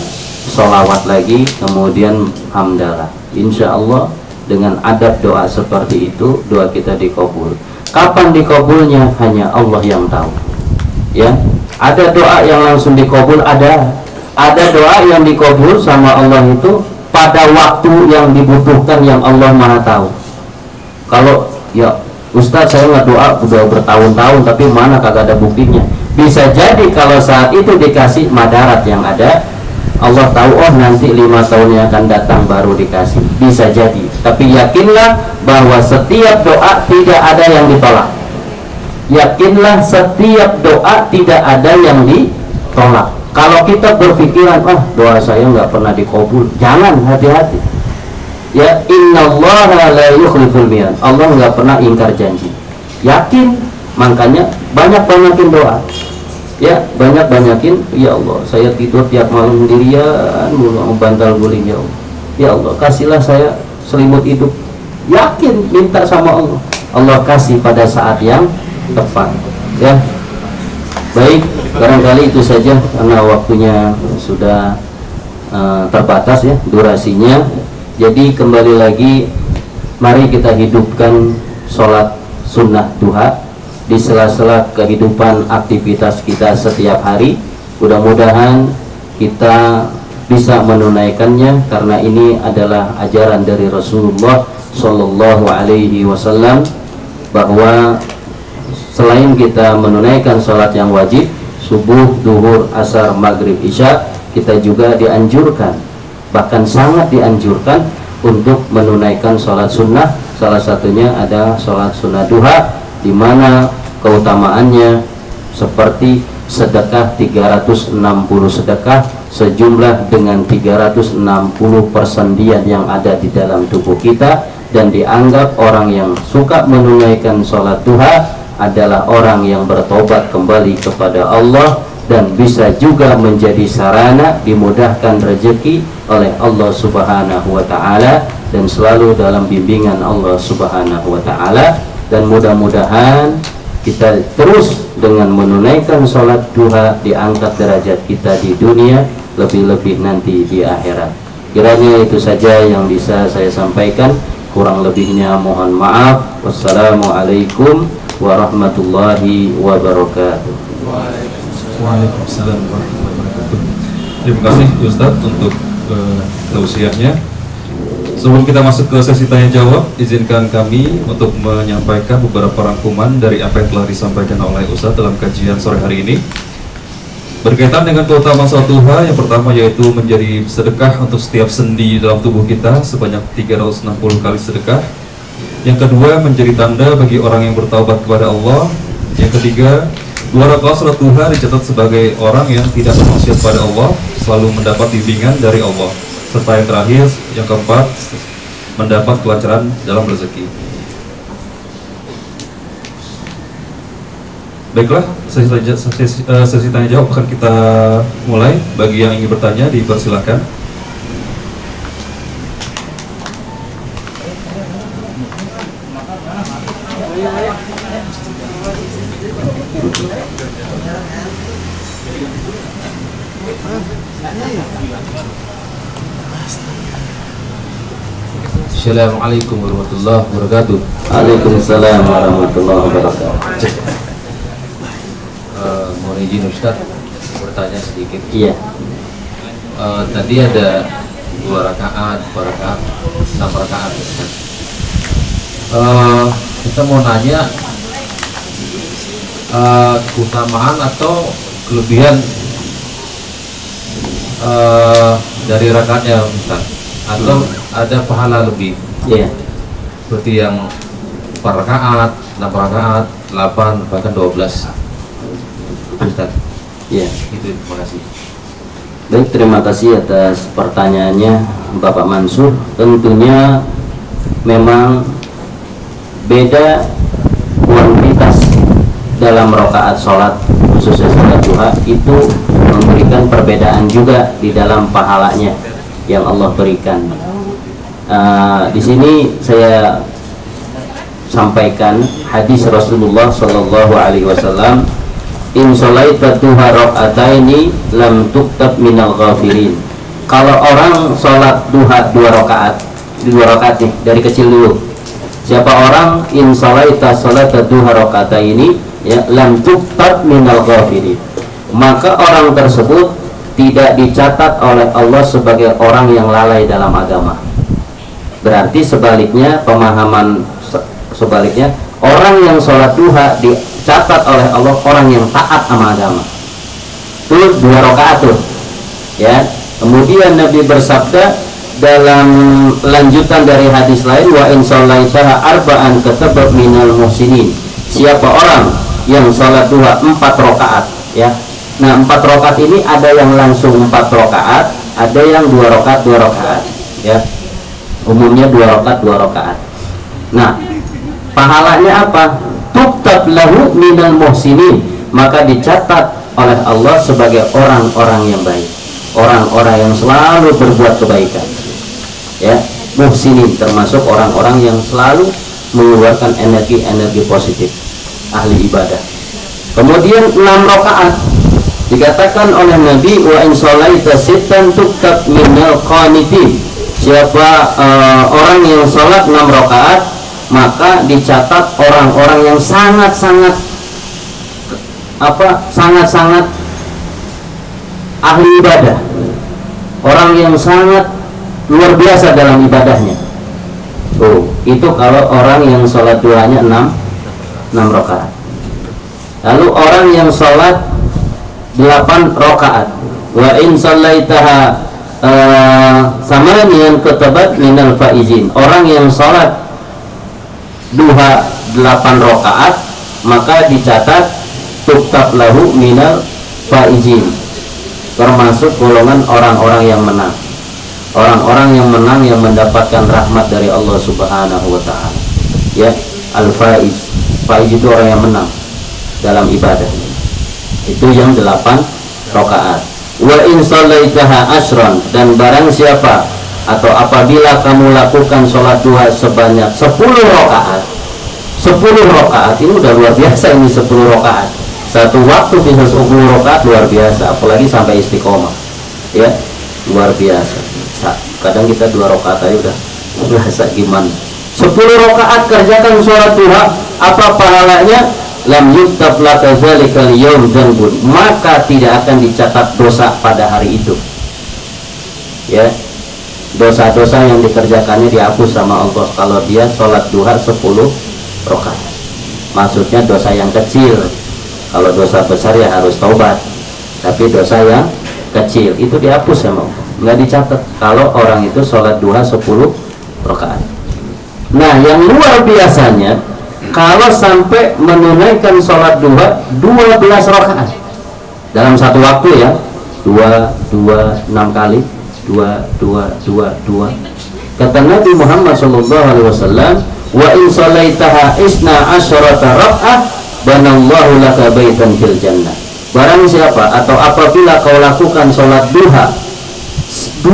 sholawat lagi, kemudian hamdalah. Insya Allah dengan adab doa seperti itu, doa kita dikabul. Kapan dikabulnya hanya Allah yang tahu. Ya, ada doa yang langsung dikabul, ada doa yang dikabul sama Allah itu pada waktu yang dibutuhkan, yang Allah Maha tahu. Kalau ya Ustadz, saya ngedoa udah bertahun-tahun tapi mana kagak ada buktinya. Bisa jadi kalau saat itu dikasih madarat yang ada, Allah tahu, oh nanti 5 tahun yang akan datang baru dikasih. Bisa jadi. Tapi yakinlah bahwa setiap doa tidak ada yang ditolak. Yakinlah setiap doa tidak ada yang ditolak. Kalau kita berpikiran, doa saya nggak pernah dikabul, jangan, hati-hati. Ya, innallaha la yukhliful mi'ad. Allah nggak pernah ingkar janji. Yakin Makanya banyak-banyakin doa. Ya, banyak-banyakin, ya Allah, saya tidur tiap malam sendirian mulu bantal guling, ya Allah. Ya Allah, kasihlah saya selimut hidup. Yakin minta sama Allah. Allah kasih pada saat yang tepat. Ya. Baik, barangkali itu saja karena waktunya sudah terbatas ya durasinya. Jadi kembali lagi, mari kita hidupkan sholat sunnah duha di sela-sela kehidupan aktivitas kita setiap hari. Mudah-mudahan kita bisa menunaikannya karena ini adalah ajaran dari Rasulullah Shallallahu Alaihi Wasallam, bahwa selain kita menunaikan sholat yang wajib subuh, duhur, asar, maghrib, isya, kita juga dianjurkan, bahkan sangat dianjurkan untuk menunaikan sholat sunnah. Salah satunya ada sholat sunnah duha, di mana keutamaannya seperti sedekah 360 sedekah sejumlah dengan 360 persendian yang ada di dalam tubuh kita, dan dianggap orang yang suka menunaikan sholat duha adalah orang yang bertobat kembali kepada Allah dan bisa juga menjadi sarana dimudahkan rezeki oleh Allah Subhanahu wa Ta'ala dan selalu dalam bimbingan Allah Subhanahu wa Ta'ala. Dan mudah-mudahan kita terus dengan menunaikan sholat duha diangkat derajat kita di dunia, lebih-lebih nanti di akhirat. Kiranya itu saja yang bisa saya sampaikan, kurang lebihnya mohon maaf. Wassalamualaikum warahmatullahi wabarakatuh. Waalaikumsalam warahmatullahi wabarakatuh. Terima kasih Ustaz untuk tausiahnya. Sebelum kita masuk ke sesi tanya jawab, izinkan kami untuk menyampaikan beberapa rangkuman dari apa yang telah disampaikan oleh Ustaz dalam kajian sore hari ini. Berkaitan dengan keutamaan sholat duha, yang pertama yaitu menjadi sedekah untuk setiap sendi dalam tubuh kita sebanyak 360 kali sedekah. Yang kedua, menjadi tanda bagi orang yang bertaubat kepada Allah. Yang ketiga, 2 rakaat sholat duha dicatat sebagai orang yang tidak bermaksiat pada Allah, selalu mendapat bimbingan dari Allah. Serta yang terakhir, yang keempat, mendapat kelancaran dalam rezeki. Baiklah, sesi tanya jawab akan kita mulai. Bagi yang ingin bertanya, dipersilakan. Assalamualaikum warahmatullahi wabarakatuh. Waalaikumsalam warahmatullahi wabarakatuh. Mohon izin Ustaz bertanya sedikit. Iya. Tadi ada 2 rakaat, 4 rakaat, 6 rakaat Ustaz. Kita mau nanya keutamaan atau kelebihan dari rakaatnya Ustaz, atau ada pahala lebih? Iya. Seperti yang 4 rakaat, 6 rakaat, 8, bahkan 12 Ustaz. Iya. Itu, terima kasih. Baik, terima kasih atas pertanyaannya Bapak Mansur. Tentunya memang beda kuantitas dalam rakaat sholat, khususnya sholat duha, itu memberikan perbedaan juga di dalam pahalanya yang Allah berikan. Di sini saya sampaikan hadis Rasulullah Shallallahu Alaihi Wasallam, in sholaita duha rakaataini lam tuktab minal ghafirin. Kalau orang sholat duha 2 rakaat, 2 rakaat nih dari kecil dulu. Siapa orang in sholaita sholata duha rakaataini ya lam tuktab minal ghafirin, maka orang tersebut tidak dicatat oleh Allah sebagai orang yang lalai dalam agama. Berarti sebaliknya, pemahaman sebaliknya, orang yang sholat duha dicatat oleh Allah orang yang taat sama agama. Itu 2 rakaat tuh ya. Kemudian Nabi bersabda dalam lanjutan dari hadis lain, wa in sholaitaha arba'an katabat minal muhsinin. Siapa orang yang sholat duha 4 rakaat ya. Nah, 4 rakaat ini ada yang langsung 4 rakaat, ada yang 2 rakaat 2 rakaat ya. Umumnya 2 rakaat 2 rakaat. Nah, pahalanya apa? tuktab lahu minal muhsinin, maka dicatat oleh Allah sebagai orang-orang yang baik, orang-orang yang selalu berbuat kebaikan. Ya, muhsinin termasuk orang-orang yang selalu mengeluarkan energi-energi positif, ahli ibadah. Kemudian 6 rakaat dikatakan oleh Nabi, wa in shalaita sittan tuktab minal qanitin. Siapa orang yang sholat 6 rakaat, maka dicatat orang-orang yang sangat-sangat ahli ibadah, orang yang sangat luar biasa dalam ibadahnya. Itu kalau orang yang sholat duhanya 6 rakaat. Lalu orang yang sholat 8 rakaat, wa in shallaitaha samanian katabat minal faizin. Orang yang sholat duha 8 rakaat, maka dicatat tuktab lahu minal faizin, termasuk golongan orang-orang yang menang. Orang-orang yang menang, yang mendapatkan rahmat dari Allah Subhanahu wa ta'ala. Ya, al-faiz. Faiz itu orang yang menang dalam ibadah. Itu yang 8 rakaat. Wa in shallaitaha asran, dan barang siapa atau apabila kamu lakukan sholat duha sebanyak 10 rakaat. 10 rakaat ini udah luar biasa, ini 10 rakaat. Satu waktu bisa 10 rakaat, luar biasa, apalagi sampai istiqomah. Ya, luar biasa. Kadang kita 2 rakaat aja udah merasa gimana. 10 rakaat kerjakan sholat duha, apa pahalanya? Lam yuktab laka zalikal yaum dzanbun, maka tidak akan dicatat dosa pada hari itu. Ya, dosa-dosa yang dikerjakannya dihapus sama Allah kalau dia sholat duha 10 rakaat. Maksudnya dosa yang kecil. Kalau dosa besar ya harus taubat, tapi dosa yang kecil itu dihapus sama Allah, nggak dicatat kalau orang itu sholat duha 10 rakaat. Nah, yang luar biasanya kalau sampai menunaikan sholat duha 12 rakaat dalam satu waktu, ya, 6 kali 2. Kata Nabi Muhammad SAW, wa in shalaitaha isna asyarata rak'ah banallahu laka baitan fil jannah. Barang siapa atau apabila kau lakukan sholat duha 12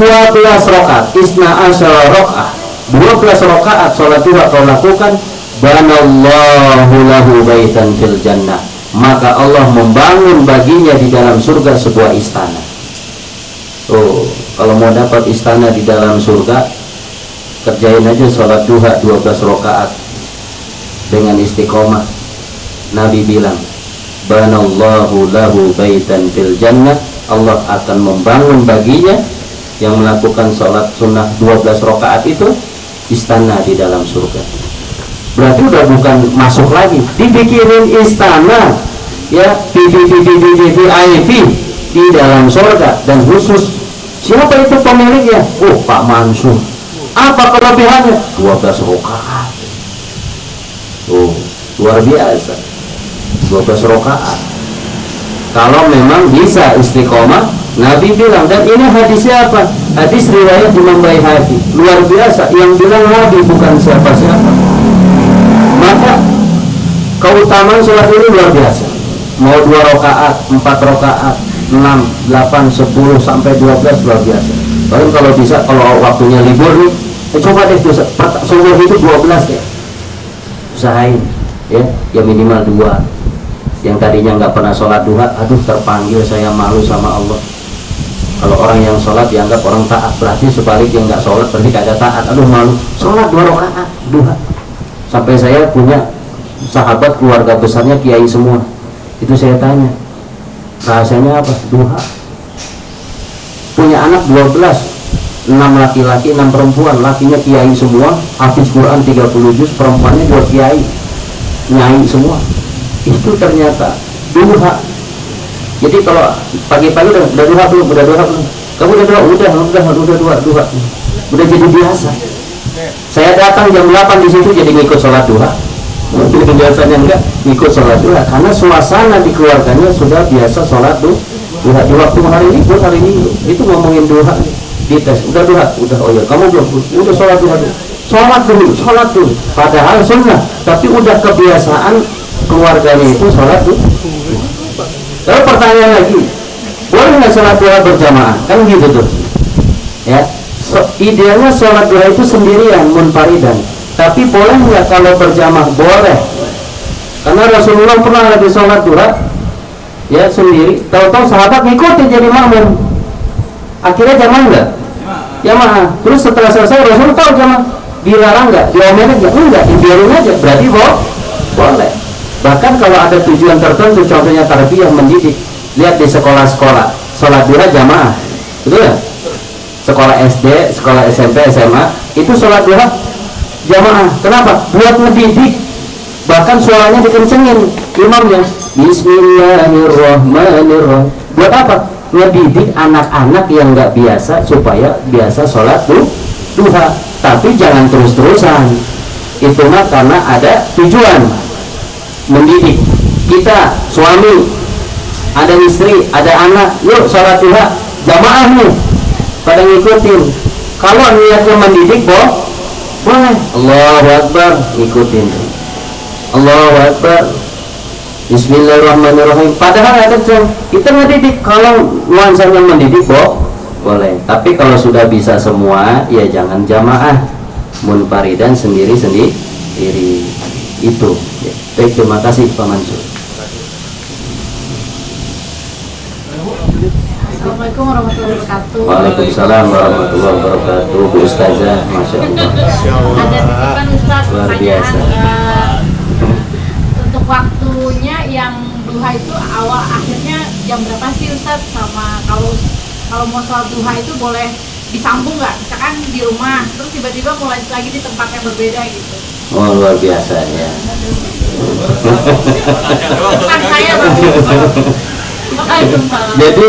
rakaat, isna asyara rak'ah, 12 rakaat sholat duha kau lakukan, banallahu lahu baitan fil jannah, maka Allah membangun baginya di dalam surga sebuah istana. Kalau mau dapat istana di dalam surga, kerjain aja sholat duha 12 rakaat dengan istiqomah. Nabi bilang, banallahu lahu baitan fil jannah, Allah akan membangun baginya yang melakukan sholat sunnah 12 rakaat itu istana di dalam surga. Berarti udah bukan masuk lagi, dibikirin istana, ya, VIP di dalam surga. Dan khusus siapa itu pemiliknya? Pak Mansur. Apa kelebihannya? 12 rakaat. Luar biasa, 12 rakaat. Kalau memang bisa istiqomah, Nabi bilang, dan ini hadisnya apa? Hadis riwayat Imam Baihaqi. Luar biasa, yang bilang Nabi bukan siapa-siapa. Maka keutamaan sholat ini luar biasa. Mau 2 rakaat, 4 rakaat, 6, 8, 10 sampai 12, luar biasa. Paling kalau bisa, kalau waktunya libur nih, coba deh subuh itu 12 deh. Usahain, ya minimal 2. Yang tadinya nggak pernah sholat duha, aduh terpanggil, saya malu sama Allah. Kalau orang yang sholat dianggap orang taat, berarti sebaliknya nggak sholat berarti kagak taat. Aduh malu, sholat 2 rakaat duha. Sampai saya punya sahabat keluarga besarnya kiai semua. Itu saya tanya, rahasianya apa? Duha. Punya anak 12, 6 laki-laki, 6 perempuan. Lakinya kiai semua, hafiz Quran 30 juz, perempuannya 2 kiai, nyai semua. Itu ternyata duha. Jadi kalau pagi-pagi udah duha belum? Udah duha belum? Kamu udah duha? Udah duha. Udah jadi biasa. Saya datang jam 8 di situ jadi ngikut sholat duha. Biasanya enggak ngikut sholat duha karena suasana di keluarganya sudah biasa sholat duha. Di waktu hari libur, hari Minggu itu ngomongin duha, dites, udah duha, udah, oh ya kamu belum, udah sholat duha dulu. Sholat dulu. Padahal sunnah, tapi udah kebiasaan keluarganya itu sholat tuh. Lalu pertanyaan lagi, boleh nggak sholat duha berjamaah? Kan gitu tuh. Ya, idealnya sholat duha itu sendirian, munfaridan. Tapi boleh nggak kalau berjamaah? Boleh. Karena Rasulullah pernah lagi sholat duha, ya sendiri. Tahu-tahu sahabat ngikutin jadi makmum. Akhirnya jamaah nggak? Jamaah. Terus setelah selesai Rasul tahu jamaah. Dilarang nggak? Diomelin nggak? Enggak. Dibiarin aja. Berarti boleh. Bahkan kalau ada tujuan tertentu, contohnya tarbiyah, mendidik. Lihat di sekolah-sekolah, sholat duha jamaah, betul ya? Sekolah SD, sekolah SMP, SMA, itu sholat duha jamaah. Kenapa? Buat mendidik. Bahkan suaranya dikencengin imamnya. Bismillahirrahmanirrahim. Buat apa? Ngedidik anak-anak yang nggak biasa supaya biasa sholat duha. Tapi jangan terus-terusan. Itu mah karena ada tujuan mendidik. Kita suami, ada istri, ada anak, yuk sholat duha jamaah nih, pada ngikutin. Kalau niatnya mendidik boleh. Allahu Akbar, ikutin. Allahu Akbar, Bismillahirrahmanirrahim. Padahal ada kita mendidik. Kalau nuansanya mendidik boleh. Tapi kalau sudah bisa semua, ya jangan jamaah, munfaridan sendiri. Itu ya. Baik, terima kasih Pak Mansur. Assalamualaikum warahmatullahi wabarakatuh. Waalaikumsalam warahmatullahi wabarakatuh. Bu Ustazah, Masya Allah. Ada titipan Ustaz, Luar biasa. Untuk waktunya yang duha itu awal akhirnya jam berapa sih Ustaz? Sama kalau mau sholat duha itu boleh disambung nggak? Misalkan di rumah, terus tiba-tiba mau lanjut lagi di tempat yang berbeda gitu. Oh, luar biasa ya. Bukan saya Bang. Jadi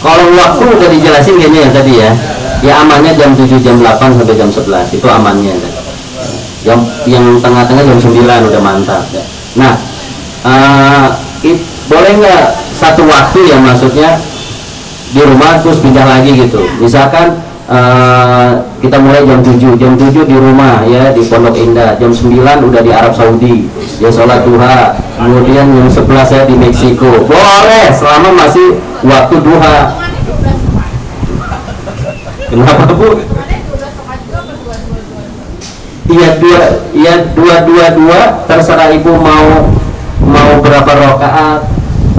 kalau waktu udah dijelasin kayaknya ya tadi ya. Ya amannya jam 7, jam 8 sampai jam 11 itu amannya kan. Yang tengah-tengah jam 9 udah mantap ya. Nah, boleh nggak satu waktu ya, maksudnya di rumah terus pindah lagi gitu. Misalkan kita mulai jam 7 di rumah ya di Pondok Indah, jam 9 udah di Arab Saudi ya sholat duha, kemudian jam 11 saya di Meksiko. Boleh selama masih waktu duha. Kenapa Bu? Iya dua terserah ibu mau berapa rakaat,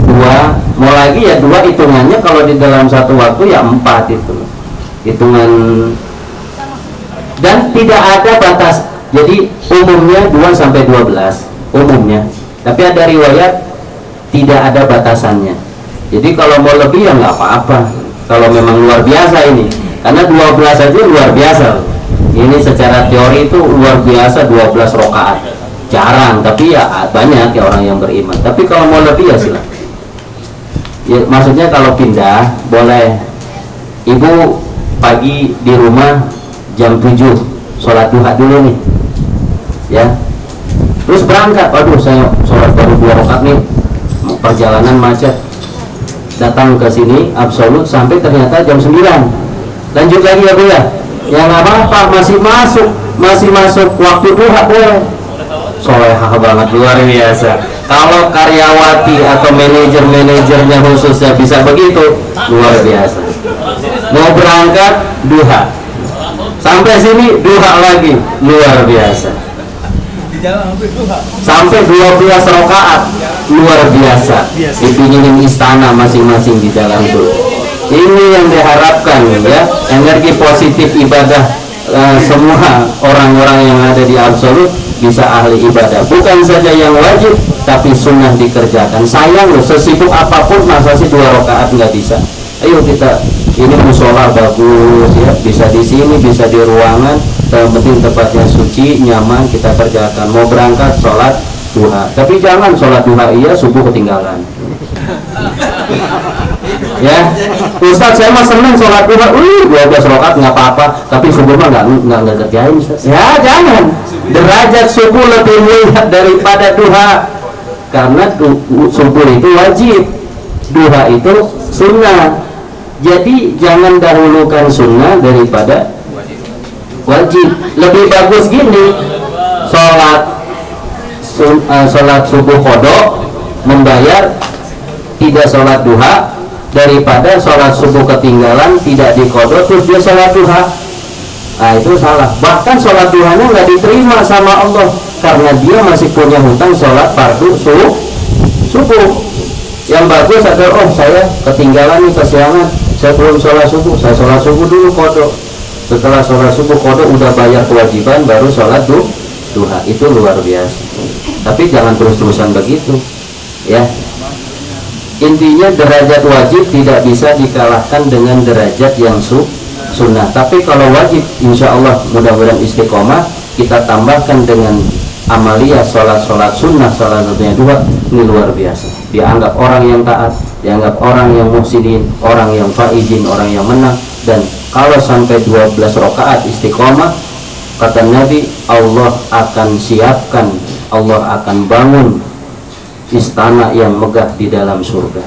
2 mau lagi ya 2, hitungannya kalau di dalam satu waktu ya 4 itu hitungan, dan tidak ada batas. Jadi umumnya 2 sampai 12 umumnya, tapi ada riwayat tidak ada batasannya. Jadi kalau mau lebih ya nggak apa-apa kalau memang luar biasa ini, karena 12 aja luar biasa. Ini secara teori itu luar biasa, 12 rakaat jarang, tapi ya banyak ya orang yang beriman. Tapi kalau mau lebih ya silakan ya, maksudnya kalau pindah boleh. Ibu pagi di rumah jam 7 sholat duha dulu nih ya, terus berangkat, aduh saya sholat baru 2 rakaat nih, perjalanan macet, datang ke sini absolut sampai ternyata jam 9, lanjut lagi ya Bu ya, ya nggak apa-apa, masih masuk waktu duha boleh. Solehah banget, luar biasa. Kalau karyawati atau manajernya khususnya bisa begitu, luar biasa. Mau berangkat duha, sampai sini duha lagi, luar biasa. Sampai 12 rakaat, luar biasa. Dipinginin istana masing-masing di dalam itu. Ini yang diharapkan ya, energi positif ibadah. Semua orang-orang yang ada di absolut bisa ahli ibadah, bukan saja yang wajib tapi sunnah dikerjakan. Sayang loh, sesibuk apapun masa sih 2 rakaat nggak bisa. Ayo kita, ini musola bagus ya, bisa di sini, bisa di ruangan, yang penting tempatnya suci, nyaman, kita kerjakan. Mau berangkat sholat duha, tapi jangan sholat duha iya subuh ketinggalan ya. Ustaz saya mah seneng sholat duha, 12 rakaat nggak apa-apa, tapi subuh mah nggak kerjain Ustaz. Ya jangan, derajat subuh lebih mulia daripada duha, karena subuh itu wajib, duha itu sunnah. Jadi jangan dahulukan sunnah daripada wajib. Lebih bagus gini, sholat sholat subuh qada, membayar tidak sholat duha, daripada sholat subuh ketinggalan tidak diqada terus dia sholat duha. Nah itu salah. Bahkan sholat duhanya nggak diterima sama Allah karena dia masih punya hutang sholat fardu subuh. Yang bagus adalah, oh saya ketinggalan nih, kesiangan, saya belum sholat subuh, saya sholat subuh dulu qada. Setelah sholat subuh qada udah bayar kewajiban baru sholat duha. Itu luar biasa. Tapi jangan terus-terusan begitu ya. Intinya derajat wajib tidak bisa dikalahkan dengan derajat yang sunnah. Tapi kalau wajib, insya Allah mudah-mudahan istiqomah, kita tambahkan dengan amalia sholat sunnah, salah satunya duha, ini luar biasa. Dianggap orang yang taat, dianggap orang yang muhsinin, orang yang faizin, orang yang menang. Dan kalau sampai 12 rakaat istiqomah, kata Nabi, Allah akan siapkan, Allah akan bangun istana yang megah di dalam surga.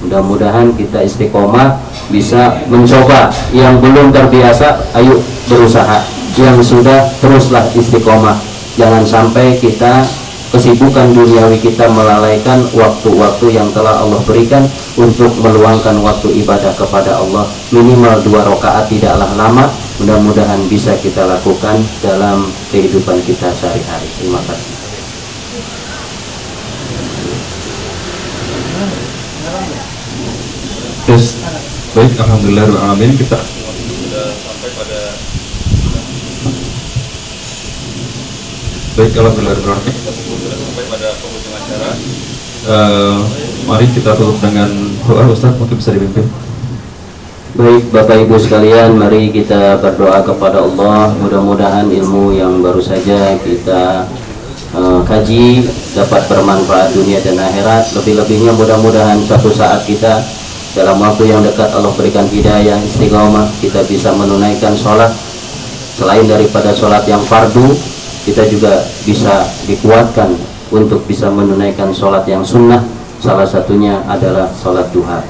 Mudah-mudahan kita istiqomah, bisa mencoba. Yang belum terbiasa, ayo berusaha. Yang sudah, teruslah istiqomah. Jangan sampai kita kesibukan duniawi kita melalaikan waktu-waktu yang telah Allah berikan untuk meluangkan waktu ibadah kepada Allah. Minimal 2 rakaat tidaklah lama. Mudah-mudahan bisa kita lakukan dalam kehidupan kita sehari-hari. Terima kasih. Yes. Baik, alhamdulillahirrahmanirrahim. Kita sudah sampai pada alhamdulillahirrahmanirrahim. Kita sudah sampai pada penghujung acara. Mari kita tutup dengan doa. Ustaz mungkin bisa dipimpin. Baik Bapak Ibu sekalian, mari kita berdoa kepada Allah. Mudah-mudahan ilmu yang baru saja kita kaji dapat bermanfaat dunia dan akhirat. Lebih-lebihnya mudah-mudahan suatu saat kita dalam waktu yang dekat Allah berikan hidayah, istiqomah, kita bisa menunaikan sholat. Selain daripada sholat yang fardu, kita juga bisa dikuatkan untuk bisa menunaikan sholat yang sunnah. Salah satunya adalah sholat duha.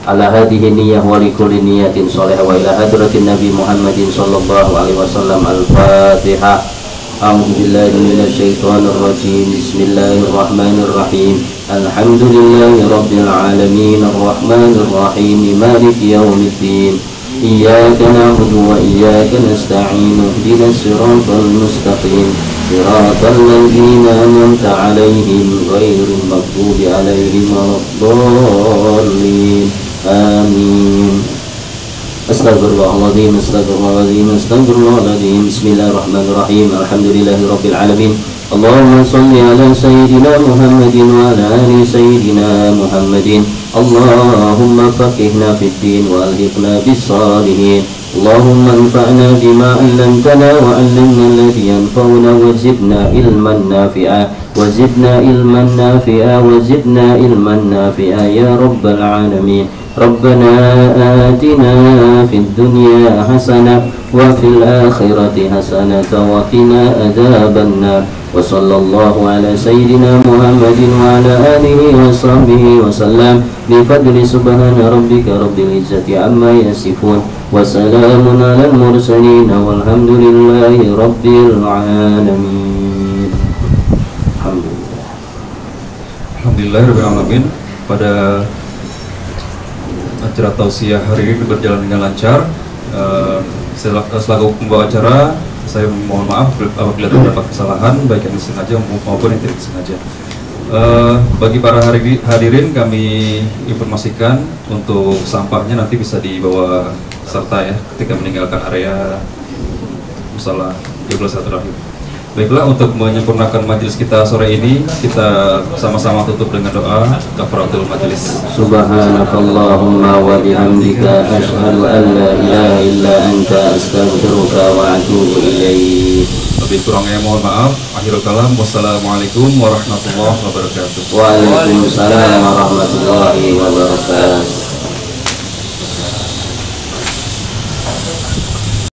Ala hadhihi niyyah wa likulli niyatin sholihah wa ila hadratin Nabi Muhammadin sallallahu alaihi wasallam. Al-Fatihah. A'udzu billahi minasyaitonir rajim. Bismillahirrahmanirrahim. Alhamdulillahi rabbil alamin arrahmanir rahim maliki yaumiddin. Iyyaka na'budu wa iyyaka nasta'in. Ihdinas siratal mustaqim. Siratal ladzina an'amta 'alaihim ghairil maghdubi 'alaihim waladdallin. Amin. Astagfirullahaladzim, astagfirullahaladzim, astagfirullahaladzim. Bismillahirrahmanirrahim. Alhamdulillahi rabbil alamin. Allahumma salli ala sayyidina Muhammadin wa ala ali sayyidina Muhammadin. Allahumma faqihna fid din wa alhiqna bis salihin. Allahumma anfa'na bima 'allamtana wa 'allimna alladhi yanfa'una wa zidna ilman nafi'a wa zidna ilman nafi'a wa zidna ilman nafi'a ya rabbal alamin. ربنا آتنا في الدنيا حسنة وفي الآخرة حسنة وقنا عذاب النار وصلى الله على سيدنا محمد وعلى آله وصحبه وسلم بفضل سبحان ربك رب العزة عما يصفون وسلام على المرسلين والحمد لله رب العالمين. Alhamdulillahirrahmanirrahim. Pada acara tausiah hari ini berjalan dengan lancar. Selaku pembawa acara, saya mohon maaf apabila terdapat kesalahan baik yang disengaja maupun yang tidak disengaja. Bagi para hadirin kami informasikan untuk sampahnya nanti bisa dibawa serta ya ketika meninggalkan area musala Qiblat Silaturahim. Baiklah, untuk menyempurnakan majelis kita sore ini, kita sama-sama tutup dengan doa kafaratul majelis. Subhanakallahumma wa bihamdika asyhadu an la ilaha illa anta astaghfiruka wa atubu ilaik. Lebih kurangnya mohon maaf. Akhirul kalam. Wassalamualaikum warahmatullahi wabarakatuh. Waalaikumsalam warahmatullahi wabarakatuh.